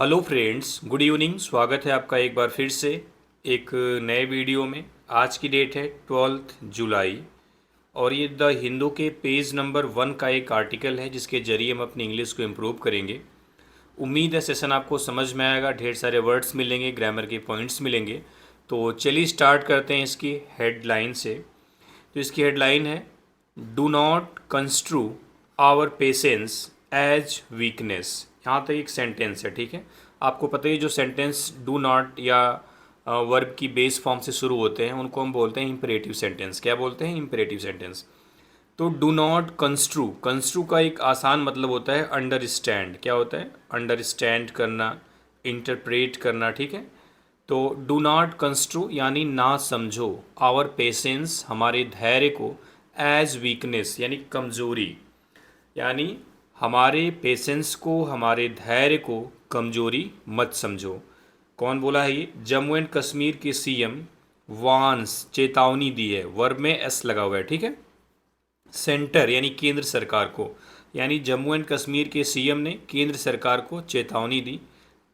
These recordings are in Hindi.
Hello friends, good evening. स्वागत है आपका एक बार फिर से एक नए वीडियो में। आज की डेट है 12 जुलाई और ये द हिंदू के पेज नंबर 1 का एक आर्टिकल है जिसके ज़रिए हम अपनी इंग्लिश को इम्प्रूव करेंगे। उम्मीद है सेशन आपको समझ में आएगा, ढेर सारे वर्ड्स मिलेंगे, ग्रामर के पॉइंट्स मिलेंगे। तो चलिए स्टार्ट करते हैं इसकी हेडलाइन से। तो इसकी हेडलाइन है do not construe our patience as weakness. यहाँ तक एक सेंटेंस है, ठीक है। आपको पता है जो सेंटेंस डू नॉट या वर्ब की बेस फॉर्म से शुरू होते हैं उनको हम बोलते हैं इम्परेटिव सेंटेंस। क्या बोलते हैं? Imperative sentence. तो डू नॉट कंस्ट्रू, कंस्ट्रू का एक आसान मतलब होता है अंडरस्टैंड। क्या होता है? अंडरस्टैंड करना, इंटरप्रेट करना, ठीक है। तो डू नॉट कंस्ट्रू यानी ना समझो, आवर पेशेंस हमारे धैर्य को, एज वीकनेस यानी कमज़ोरी, यानी हमारे पेशेंस को, हमारे धैर्य को कमजोरी मत समझो। कौन बोला है ये? जम्मू एंड कश्मीर के सीएम वांस, चेतावनी दी है। वर्ब में एस लगा हुआ है, ठीक है। सेंटर यानी केंद्र सरकार को, यानी जम्मू एंड कश्मीर के सीएम ने केंद्र सरकार को चेतावनी दी।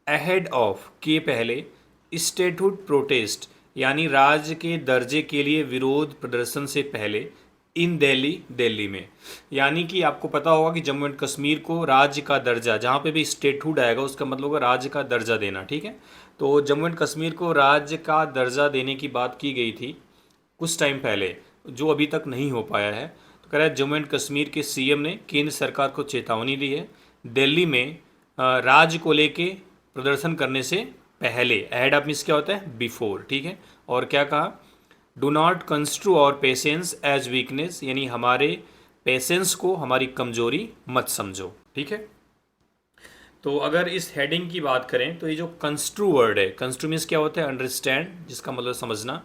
अहेड ऑफ के पहले, स्टेटहुड प्रोटेस्ट यानी राज्य के दर्जे के लिए विरोध प्रदर्शन से पहले, इन दिल्ली, दिल्ली में। यानी कि आपको पता होगा कि जम्मू एंड कश्मीर को राज्य का दर्जा, जहाँ पे भी स्टेटहुड आएगा उसका मतलब होगा राज्य का दर्जा देना, ठीक है। तो जम्मू एंड कश्मीर को राज्य का दर्जा देने की बात की गई थी कुछ टाइम पहले, जो अभी तक नहीं हो पाया है। तो कह रहा है जम्मू एंड कश्मीर के सीएम ने केंद्र सरकार को चेतावनी दी है दिल्ली में राज्य को लेके प्रदर्शन करने से पहले। अहेड ऑफ मीन्स क्या होता है? बिफोर, ठीक है। और क्या कहा? डू नॉट कंस्ट्रू और पेशेंस एज वीकनेस, यानी हमारे पेशेंस को हमारी कमजोरी मत समझो, ठीक है। तो अगर इस हेडिंग की बात करें तो ये जो कंस्ट्रू वर्ड है, कंस्ट्रू मीन्स क्या होता है? अंडरस्टैंड, जिसका मतलब समझना।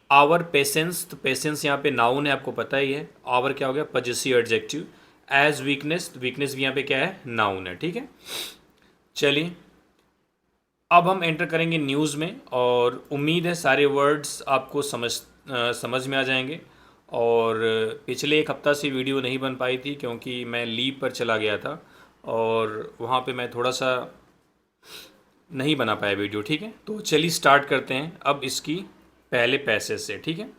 आवर पेशेंस, तो पेशेंस यहाँ पे नाउन है, आपको पता ही है। आवर क्या हो गया? Possessive adjective. As weakness, weakness भी यहाँ पे क्या है? नाउन है, ठीक है। चलिए अब हम एंटर करेंगे न्यूज़ में और उम्मीद है सारे वर्ड्स आपको समझ में आ जाएंगे। और पिछले एक हफ्ता से वीडियो नहीं बन पाई थी क्योंकि मैं लीव पर चला गया था और वहाँ पे मैं थोड़ा सा नहीं बना पाया वीडियो, ठीक है। तो चलिए स्टार्ट करते हैं अब इसकी पहले पैसेज से, ठीक है।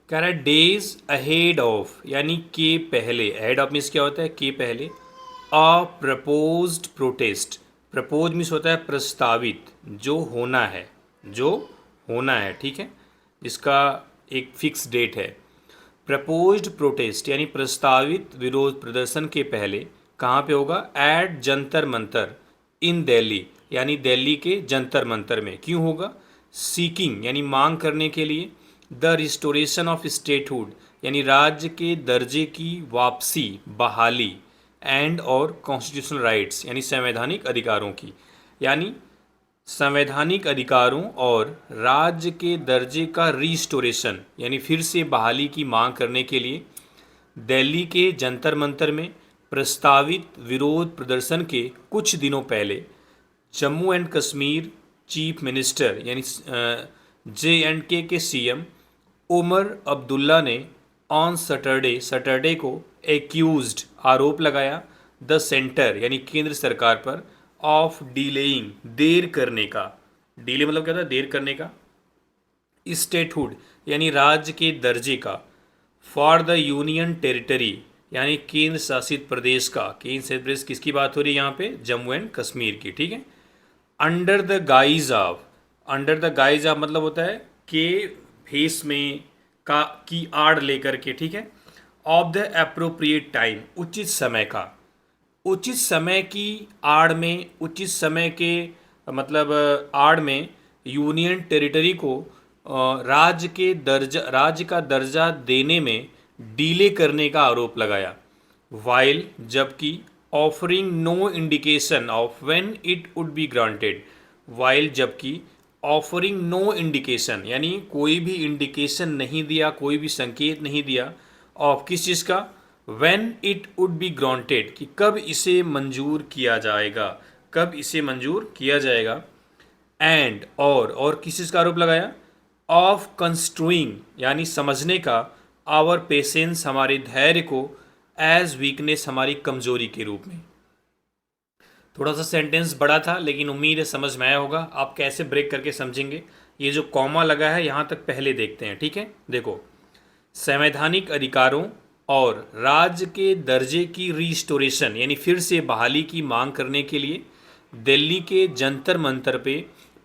कह रहा है डेज अहेड ऑफ, यानी के पहले। अहेड ऑफ मीन्स क्या होता है? के पहले। अ प्रपोज्ड प्रोटेस्ट, प्रपोज मीन्स होता है प्रस्तावित, जो होना है, जो होना है, ठीक है। इसका एक फिक्स डेट है। प्रपोज्ड प्रोटेस्ट यानी प्रस्तावित विरोध प्रदर्शन के पहले कहाँ पे होगा? एट जंतर मंतर, इन दिल्ली, यानी दिल्ली के जंतर मंतर में। क्यों होगा? सीकिंग यानी मांग करने के लिए। द रिस्टोरेशन ऑफ स्टेटहुड यानी राज्य के दर्जे की वापसी, बहाली। एंड और कॉन्स्टिट्यूशनल राइट्स यानी संवैधानिक अधिकारों की, यानी संवैधानिक अधिकारों और राज्य के दर्जे का रिस्टोरेशन यानी फिर से बहाली की मांग करने के लिए दिल्ली के जंतर मंतर में प्रस्तावित विरोध प्रदर्शन के कुछ दिनों पहले Jammu and Kashmir chief minister यानी JNK के सीएम उमर अब्दुल्ला ने ऑन सैटरडे को एक्यूज्ड, आरोप लगाया, द सेंटर यानी केंद्र सरकार पर, ऑफ डिलेइंग, देर करने का। डिले मतलब क्या था? देर करने का। स्टेटहुड यानी राज्य के दर्जे का। फॉर द यूनियन टेरिटरी यानी केंद्र शासित प्रदेश का। केंद्र शासित प्रदेश किसकी बात हो रही है यहाँ पे? जम्मू एंड कश्मीर की, ठीक है। Under the guys of, under the guys of मतलब होता है के फेस में, का की आड़ लेकर के, ठीक है। ऑफ द अप्रोप्रिएट टाइम, उचित समय का। उचित समय की आड़ में, उचित समय के मतलब आड़ में यूनियन टेरिटरी को राज्य का दर्जा देने में डिले करने का आरोप लगाया। वाइल जबकि, offering no indication of when it would be granted. While जबकि, ऑफरिंग नो इंडिकेशन यानी कोई भी इंडिकेशन नहीं दिया, कोई भी संकेत नहीं दिया, ऑफ किस चीज़ का? When it would be granted कि कब इसे मंजूर किया जाएगा, कब इसे मंजूर किया जाएगा। एंड और किस चीज़ का आरोप लगाया? ऑफ कंस्ट्रूइंग यानी समझने का, आवर पेशेंस हमारे धैर्य को, एज वीकनेस हमारी कमजोरी के रूप में। थोड़ा सा सेंटेंस बड़ा था लेकिन उम्मीद है समझ में आया होगा। आप कैसे ब्रेक करके समझेंगे, ये जो कॉमा लगा है यहाँ तक पहले देखते हैं, ठीक है। देखो, संवैधानिक अधिकारों और राज्य के दर्जे की रिस्टोरेशन यानी फिर से बहाली की मांग करने के लिए दिल्ली के जंतर मंतर पे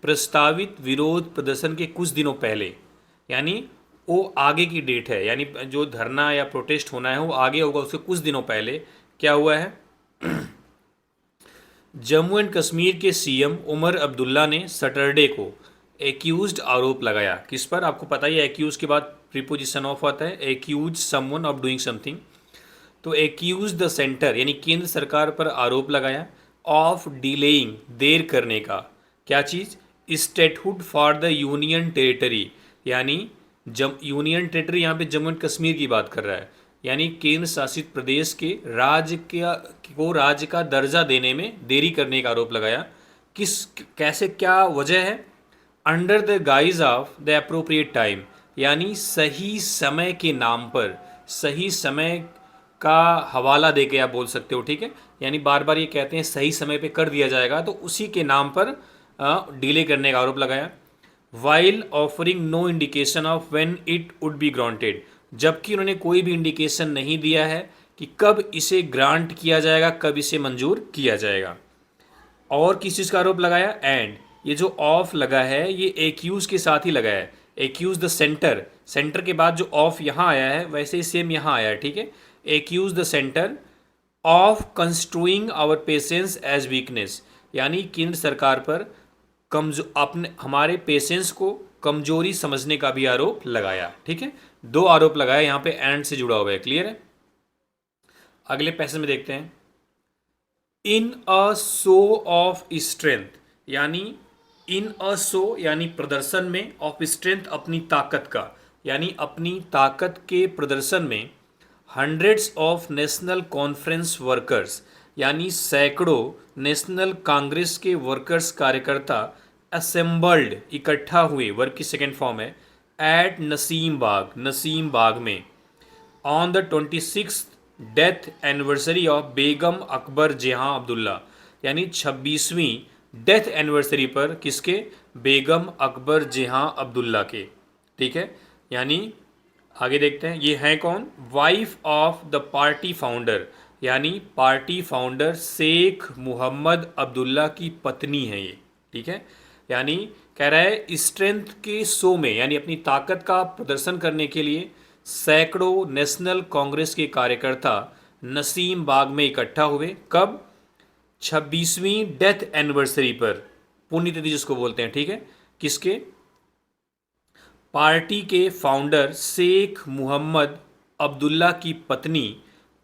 प्रस्तावित विरोध प्रदर्शन के कुछ दिनों पहले, यानी वो आगे की डेट है, यानी जो धरना या प्रोटेस्ट होना है वो आगे होगा, उसके कुछ दिनों पहले क्या हुआ है, जम्मू एंड कश्मीर के सीएम उमर अब्दुल्ला ने सैटरडे को एक्यूज्ड आरोप लगाया। किस पर? आपको पता ही है, एक्यूज के बाद प्रीपोजिशन ऑफ आता है, accuse someone of doing something. तो एक्यूज द सेंटर यानी केंद्र सरकार पर आरोप लगाया ऑफ डिलेइंग, देर करने का। क्या चीज़? Statehood for the union territory, यानी यूनियन टेरिटरी यहाँ पे जम्मू एंड कश्मीर की बात कर रहा है, यानी केंद्र शासित प्रदेश के राज्य का दर्जा देने में देरी करने का आरोप लगाया। कैसे, क्या वजह है? Under the guys of the appropriate time, यानी सही समय के नाम पर, सही समय का हवाला दे के आप बोल सकते हो, ठीक है। यानी बार बार ये कहते हैं सही समय पे कर दिया जाएगा, तो उसी के नाम पर डिले करने का आरोप लगाया। While offering no indication of when it would be granted, जबकि उन्होंने कोई भी इंडिकेशन नहीं दिया है कि कब इसे ग्रांट किया जाएगा, कब इसे मंजूर किया जाएगा। और किस चीज़ का आरोप लगाया? एंड ये जो ऑफ लगा है ये एक्यूज के साथ ही लगा है, एक्यूज द सेंटर, सेंटर के बाद जो ऑफ यहाँ आया है वैसे ही सेम यहाँ आया है, ठीक है। Accuse the centre of construing our patience as weakness, यानी केंद्र सरकार पर अपने हमारे पेशेंस को कमजोरी समझने का भी आरोप लगाया, ठीक है। दो आरोप लगाया, यहाँ पे एंड से जुड़ा हुआ है, क्लियर है। अगले पैसेज में देखते हैं, इन अ शो ऑफ स्ट्रेंथ, यानी इन अ शो यानी प्रदर्शन में, ऑफ स्ट्रेंथ अपनी ताकत का, यानी अपनी ताकत के प्रदर्शन में, hundreds of national conference workers, यानी सैकड़ों नेशनल कांग्रेस के वर्कर्स कार्यकर्ता असेंबल्ड इकट्ठा हुए, वर्क की सेकेंड फॉर्म है, एट नसीम बाग में on the 26th death anniversary of Begum Akbar Jahan Abdullah, यानी 26वीं डेथ एनिवर्सरी पर किसके? बेगम अकबर जहां अब्दुल्ला के, ठीक है। यानी आगे देखते हैं, ये है कौन? Wife of the party founder, यानी पार्टी फाउंडर शेख मोहम्मद अब्दुल्ला की पत्नी है ये, ठीक है। यानी कह रहा है स्ट्रेंथ के शो में, यानी अपनी ताकत का प्रदर्शन करने के लिए सैकड़ों नेशनल कांग्रेस के कार्यकर्ता नसीम बाग में इकट्ठा हुए। कब? 26वीं डेथ एनिवर्सरी पर, पुण्यतिथि जिसको बोलते हैं, ठीक है। किसके? पार्टी के फाउंडर शेख मोहम्मद अब्दुल्ला की पत्नी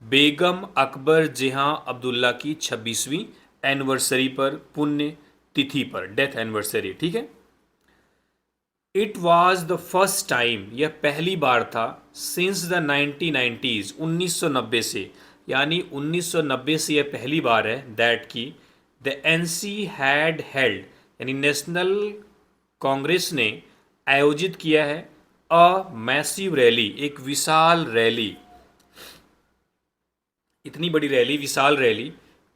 बेगम अकबर जहां अब्दुल्ला की 26वीं एनिवर्सरी पर, पुण्य तिथि पर, डेथ एनिवर्सरी, ठीक है। It was the first time, यह पहली बार था, सिंस द 1990s 1990 से, यानी 1990 से यह पहली बार है, दैट की द एनसी हैड हेल्ड, यानी नेशनल कांग्रेस ने आयोजित किया है अ मैसिव रैली, एक विशाल रैली, इतनी बड़ी रैली, विशाल rally,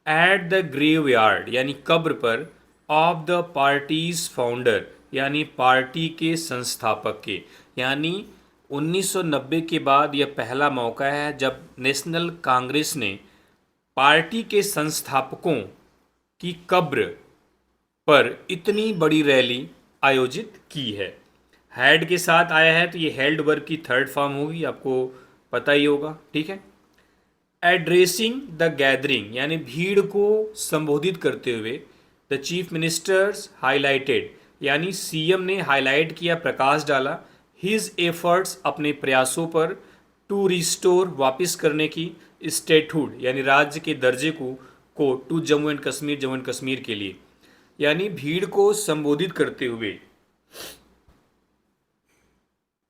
at the graveyard, यानी कब्र पर, ऑफ द पार्टीज फाउंडर, यानी पार्टी के संस्थापक के। यानी 1990 के बाद यह पहला मौका है जब नेशनल कांग्रेस ने पार्टी के संस्थापकों की कब्र पर इतनी बड़ी रैली आयोजित की है। हैड के साथ आया है तो ये हेल्ड वर्ग की थर्ड फॉर्म होगी, आपको पता ही होगा, ठीक है। एड्रेसिंग द गैदरिंग, यानी भीड़ को संबोधित करते हुए, द चीफ मिनिस्टर्स हाईलाइटेड, यानी सीएम ने हाईलाइट किया, प्रकाश डाला, हिज एफर्ट्स, अपने प्रयासों पर, टू रिस्टोर, वापस करने की, स्टेटहुड, यानी राज्य के दर्जे को टू जम्मू एंड कश्मीर के लिए, यानी भीड़ को संबोधित करते हुए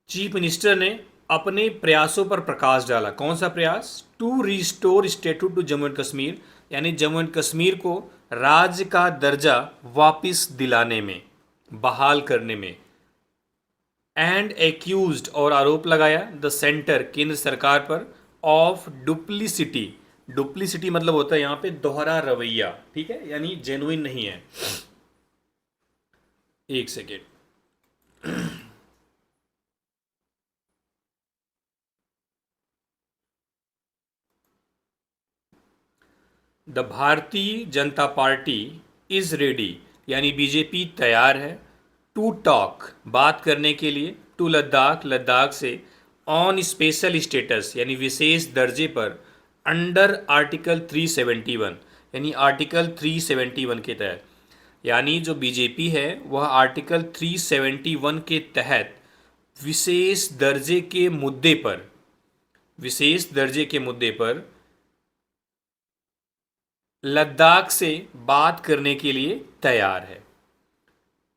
चीफ मिनिस्टर ने अपने प्रयासों पर प्रकाश डाला। कौन सा प्रयास? To restore statehood to Jammu and Kashmir, यानी जम्मू एंड कश्मीर को राज्य का दर्जा वापस दिलाने में, बहाल करने में। एंड एक्यूज्ड, और आरोप लगाया, द सेंटर, केंद्र सरकार पर, ऑफ डुप्लिसिटी, डुप्लीसिटी मतलब होता है यहाँ पे दोहरा रवैया, ठीक है, यानी जेन्युइन नहीं है। एक second. The Bharatiya Janata party is ready, यानी बीजेपी तैयार है, टू टॉक बात करने के लिए, टू लद्दाख लद्दाख से, ऑन स्पेशल स्टेटस यानी विशेष दर्जे पर, अंडर आर्टिकल 371 यानी आर्टिकल 371 के तहत। यानी जो बीजेपी है वह आर्टिकल 371 के तहत विशेष दर्जे के मुद्दे पर, विशेष दर्जे के मुद्दे पर लद्दाख से बात करने के लिए तैयार है।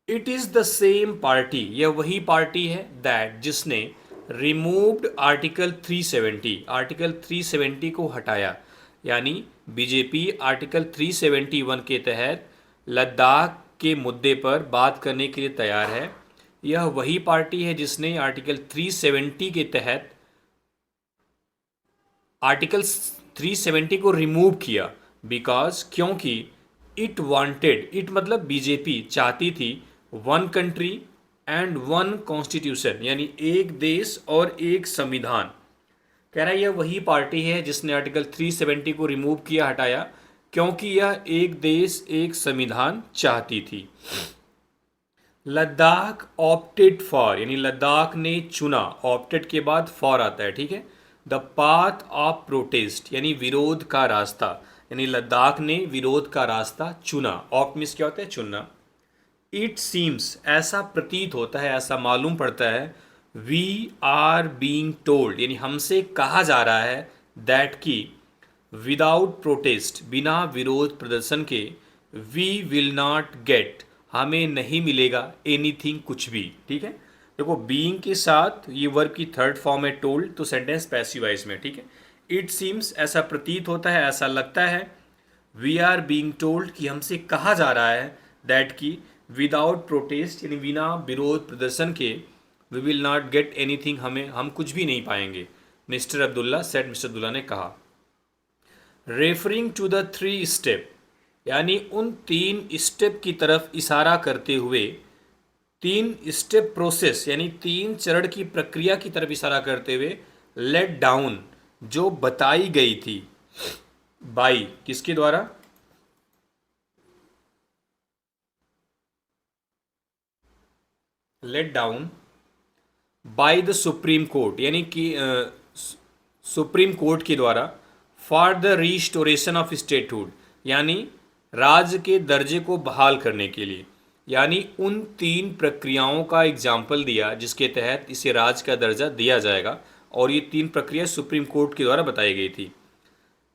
It is the same party, यह वही पार्टी है दैट जिसने रिमूव्ड आर्टिकल 370, आर्टिकल 370 को हटाया। यानी बीजेपी आर्टिकल 371 के तहत लद्दाख के मुद्दे पर बात करने के लिए तैयार है। यह वही पार्टी है जिसने आर्टिकल 370 के तहत आर्टिकल 370 को रिमूव किया, बिकॉज क्योंकि इट वांटेड, इट मतलब बीजेपी चाहती थी, one country and one constitution यानी एक देश और एक संविधान। कह रहा है यह वही पार्टी है जिसने आर्टिकल 370 को रिमूव किया, हटाया, क्योंकि यह एक देश एक संविधान चाहती थी। लद्दाख ऑप्टेड फॉर, यानी लद्दाख ने चुना, ऑप्टेड के बाद फॉर आता है, ठीक है, द पाथ ऑफ प्रोटेस्ट यानी विरोध का रास्ता, यानी लद्दाख ने विरोध का रास्ता चुना। ऑप्ट मीन्स क्या होता है? चुनना। इट सीम्स, ऐसा प्रतीत होता है, ऐसा मालूम पड़ता है, वी आर बीइंग टोल्ड यानी हमसे कहा जा रहा है, दैट की विदाउट प्रोटेस्ट बिना विरोध प्रदर्शन के, वी विल नॉट गेट हमें नहीं मिलेगा एनीथिंग कुछ भी, ठीक है। देखो बीइंग के साथ ये वर्ब की थर्ड फॉर्म है टोल्ड, तो सेंटेंस पैसिव वॉइस में, ठीक है। इट सीम्स ऐसा प्रतीत होता है, ऐसा लगता है, वी आर बीइंग टोल्ड कि हमसे कहा जा रहा है, दैट की विदाउट प्रोटेस्ट यानी बिना विरोध प्रदर्शन के, we will not get anything हम कुछ भी नहीं पाएंगे। Mister Abdullah said, mister Abdullah ने कहा। रेफरिंग टू द 3 स्टेप यानी उन 3 स्टेप की तरफ इशारा करते हुए, 3 स्टेप प्रोसेस यानी 3 चरण की प्रक्रिया की तरफ इशारा करते हुए, लेट डाउन जो बताई गई थी, बाई किसके द्वारा? Let down by the supreme court यानी कि सुप्रीम कोर्ट के द्वारा, for the restoration of statehood यानी राज्य के दर्जे को बहाल करने के लिए। यानी उन 3 प्रक्रियाओं का एग्जाम्पल दिया जिसके तहत इसे राज्य का दर्जा दिया जाएगा, और ये 3 प्रक्रिया सुप्रीम कोर्ट के द्वारा बताई गई थी।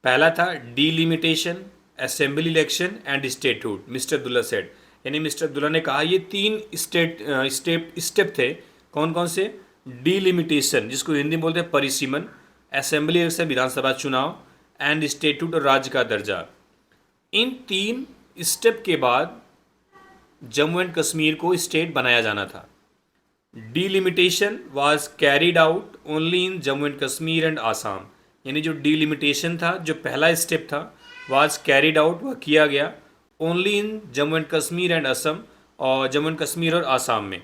पहला था delimitation, assembly election and statehood, mister Abdullah said, यानी मिस्टर अब्दुल्ला ने कहा ये 3 स्टेप थे। कौन कौन से? डीलिमिटेशन जिसको हिंदी में बोलते हैं परिसीमन, असेंबली इलेक्शन विधानसभा चुनाव, एंड स्टेटहुड और राज्य का दर्जा। इन 3 स्टेप के बाद जम्मू एंड कश्मीर को स्टेट बनाया जाना था। Delimitation was carried out only in Jammu and Kashmir and Assam, यानी जो डीलिमिटेशन था, जो पहला स्टेप था, वाज कैरिड आउट, वह किया गया only in Jammu and Kashmir and Assam, और जम्मू एंड कश्मीर और आसाम में,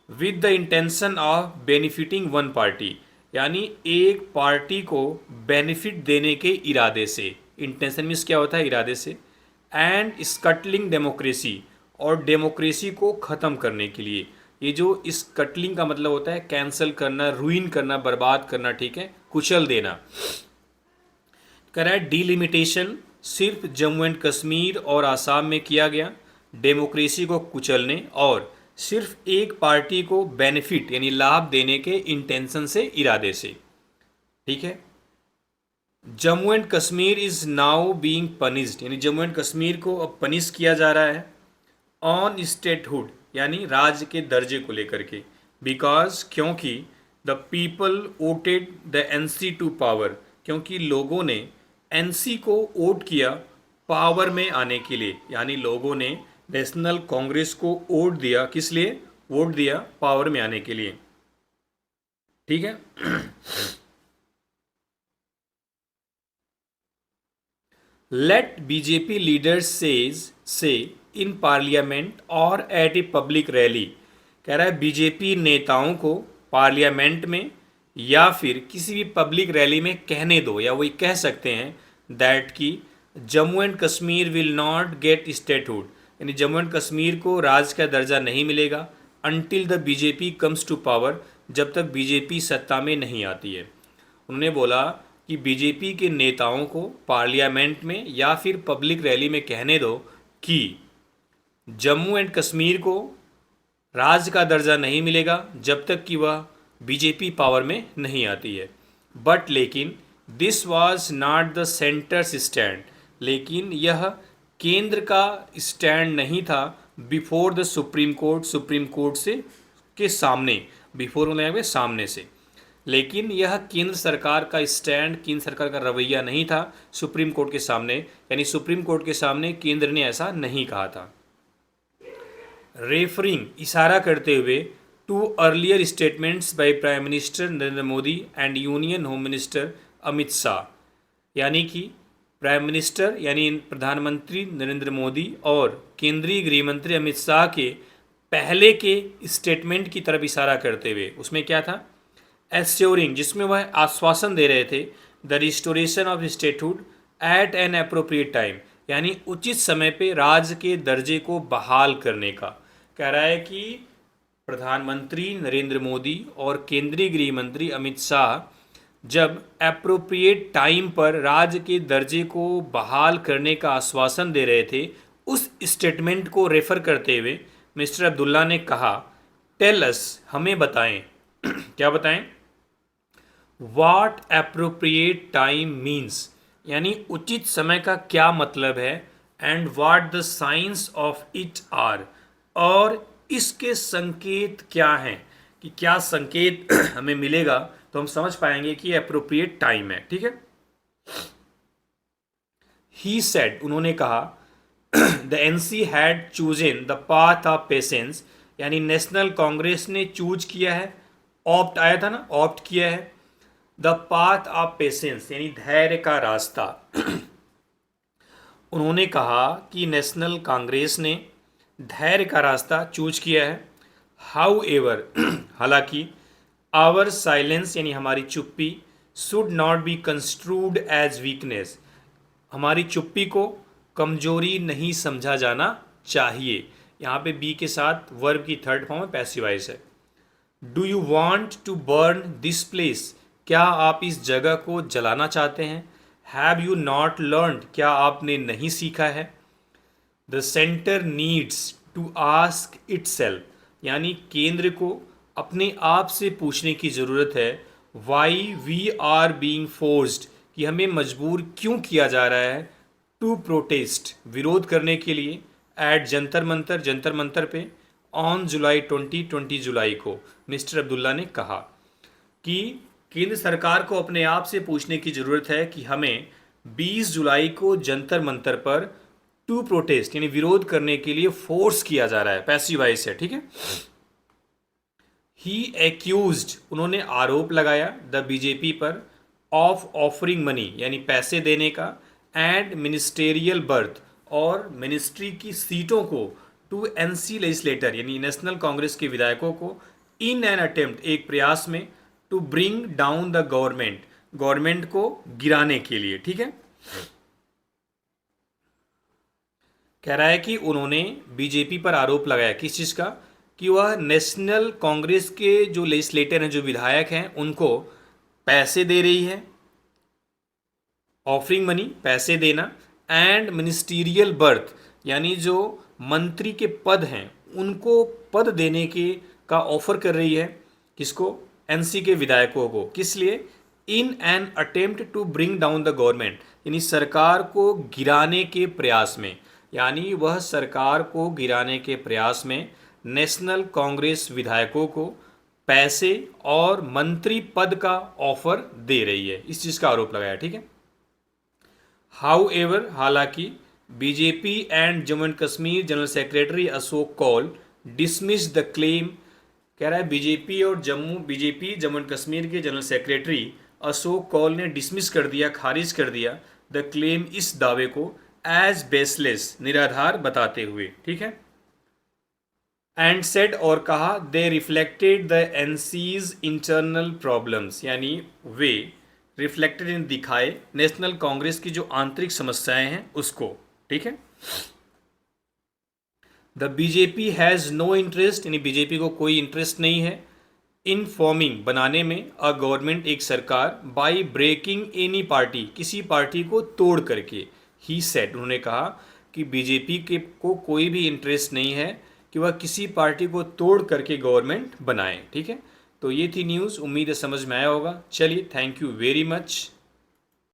with the intention of benefiting one party यानी एक पार्टी को बेनिफिट देने के इरादे से। इंटेंशन मीन्स क्या होता है? इरादे से। एंड स्कटलिंग डेमोक्रेसी और डेमोक्रेसी को ख़त्म करने के लिए। ये जो स्कटलिंग का मतलब होता है कैंसिल करना, रुइन करना, बर्बाद करना, ठीक है, कुचल देना। कह रहा है डीलिमिटेशन सिर्फ जम्मू एंड कश्मीर और आसाम में किया गया, डेमोक्रेसी को कुचलने और सिर्फ एक पार्टी को बेनिफिट यानी लाभ देने के इंटेंशन से, इरादे से, ठीक है। Jammu and Kashmir is now being punished यानी जम्मू एंड कश्मीर को अब पनिश किया जा रहा है, ऑन स्टेटहुड यानी राज्य के दर्जे को लेकर के, बिकॉज क्योंकि the people voted the NC to power क्योंकि लोगों ने एनसी को वोट किया पावर में आने के लिए, यानी लोगों ने नेशनल कांग्रेस को वोट दिया, किस लिए वोट दिया? पावर में आने के लिए, ठीक है। लेट बीजेपी लीडर्स से इन पार्लियामेंट और एट ए पब्लिक रैली। कह रहा है बीजेपी नेताओं को पार्लियामेंट में या फिर किसी भी पब्लिक रैली में कहने दो, या वही कह सकते हैं दैट कि Jammu and Kashmir will not gate statehood, यानी जम्मू एंड कश्मीर को राज्य का दर्जा नहीं मिलेगा until the BJP comes to power, जब तक बीजेपी सत्ता में नहीं आती है। उन्होंने बोला कि बीजेपी के नेताओं को पार्लियामेंट में या फिर पब्लिक रैली में कहने दो कि जम्मू एंड कश्मीर को राज्य का दर्जा नहीं मिलेगा जब तक कि वह बीजेपी पावर में नहीं आती है। बट लेकिन this was not the centres stand, लेकिन यह केंद्र का स्टैंड नहीं था before the supreme court, supreme court से के सामने, बिफोर मतलब सामने से, लेकिन यह केंद्र सरकार का स्टैंड, केंद्र सरकार का रवैया नहीं था सुप्रीम कोर्ट के सामने, यानी सुप्रीम कोर्ट के सामने केंद्र ने ऐसा नहीं कहा था। रेफरिंग इशारा करते हुए to earlier statements by prime minister Narendra Modi and union home minister Amit Shah, यानी कि प्राइम मिनिस्टर यानी प्रधानमंत्री नरेंद्र मोदी और केंद्रीय गृह मंत्री अमित शाह के पहले के स्टेटमेंट की तरफ इशारा करते हुए, उसमें क्या था, एश्योरिंग, जिसमें वह आश्वासन दे रहे थे the restoration of statehood at an appropriate time, यानी उचित समय पे राज्य के दर्जे को बहाल करने का। कह रहा है कि प्रधानमंत्री नरेंद्र मोदी और केंद्रीय गृह मंत्री अमित शाह जब अप्रोप्रिएट टाइम पर राज्य के दर्जे को बहाल करने का आश्वासन दे रहे थे, उस स्टेटमेंट को रेफर करते हुए मिस्टर अब्दुल्ला ने कहा, टेल अस, हमें बताएं क्या बताएं, व्हाट अप्रोप्रिएट टाइम मीन्स, यानी उचित समय का क्या मतलब है, and what the science of it are, और इसके संकेत क्या हैं, कि क्या संकेत हमें मिलेगा तो हम समझ पाएंगे कि अप्रोप्रिएट टाइम है। ठीक है। ही सेड, उन्होंने कहा, the NC had chosen the path of patience, यानी नेशनल कांग्रेस ने चूज किया है, ऑप्ट आया था ना, ऑप्ट किया है, द पाथ ऑफ पेशेंस यानी धैर्य का रास्ता। उन्होंने कहा कि नेशनल कांग्रेस ने धैर्य का रास्ता चूज किया है। हाउ एवर, हालांकि, आवर साइलेंस यानी हमारी चुप्पी, should not be construed as weakness, हमारी चुप्पी को कमजोरी नहीं समझा जाना चाहिए। यहाँ पे बी के साथ वर्ब की थर्ड फॉर्म में पैसिव वॉइस है। Do you want to burn this place, क्या आप इस जगह को जलाना चाहते हैं। हैव यू नॉट लर्नड, क्या आपने नहीं सीखा है। The centre needs to ask itself, यानी केंद्र को अपने आप से पूछने की ज़रूरत है, why we are being forced, कि हमें मजबूर क्यों किया जा रहा है, टू प्रोटेस्ट, विरोध करने के लिए, एट जंतर मंतर, जंतर मंतर पे, ऑन जुलाई 20 जुलाई को मिस्टर अब्दुल्ला ने कहा कि केंद्र सरकार को अपने आप से पूछने की ज़रूरत है कि हमें 20 जुलाई को जंतर मंतर पर टू प्रोटेस्ट यानी विरोध करने के लिए फोर्स किया जा रहा है, पैसिव वॉइस है। ठीक है। ही एक्यूज्ड, उन्होंने आरोप लगाया द बीजेपी पर, ऑफ ऑफरिंग मनी यानी पैसे देने का, एंड मिनिस्टेरियल बर्थ और मिनिस्ट्री की सीटों को, टू एनसी लेजिस्लेटर यानी नेशनल कांग्रेस के विधायकों को, इन एन अटेम्प्ट एक प्रयास में, to bring down the government, government को गिराने के लिए। ठीक है। कह रहा है कि उन्होंने बीजेपी पर आरोप लगाया, किस चीज़ का, कि वह नेशनल कांग्रेस के जो लेजिस्लेटर हैं, जो विधायक हैं, उनको पैसे दे रही है, ऑफरिंग मनी पैसे देना, एंड मिनिस्टीरियल बर्थ यानी जो मंत्री के पद हैं उनको पद देने के का ऑफर कर रही है, किसको, एनसी के विधायकों को, किस लिए, in an attempt to bring down the government यानी सरकार को गिराने के प्रयास में, यानी वह सरकार को गिराने के प्रयास में नेशनल कांग्रेस विधायकों को पैसे और मंत्री पद का ऑफर दे रही है, इस चीज़ का आरोप लगाया। ठीक है। हाउ एवर, हालांकि, BJP and Jammu and Kashmir general secretary Ashok Kaul dismiss the claim, कह रहा है बीजेपी जम्मू एंड कश्मीर के जनरल सेक्रेटरी अशोक कौल ने डिसमिस कर दिया, खारिज कर दिया, द क्लेम, इस दावे को, एज बेसलेस, निराधार बताते हुए, ठीक है। एंड सेड, और कहा, दे रिफ्लेक्टेड द एनसीज इंटरनल प्रॉब्लम्स, यानी वे रिफ्लेक्टेड इन, दिखाए, नेशनल कांग्रेस की जो आंतरिक समस्याएं हैं उसको, ठीक है। The BJP has no interest, यानी बीजेपी को कोई इंटरेस्ट नहीं है, इन फॉर्मिंग, बनाने में, अ गवर्नमेंट, एक सरकार, बाई ब्रेकिंग एनी पार्टी, किसी पार्टी को तोड़ करके। ही सेड, उन्होंने कहा कि बीजेपी के को कोई भी इंटरेस्ट नहीं है कि वह किसी पार्टी को तोड़ करके गवर्नमेंट बनाए, ठीक है। तो ये थी न्यूज़, उम्मीद है समझ में आया होगा। चलिए, थैंक यू वेरी मच।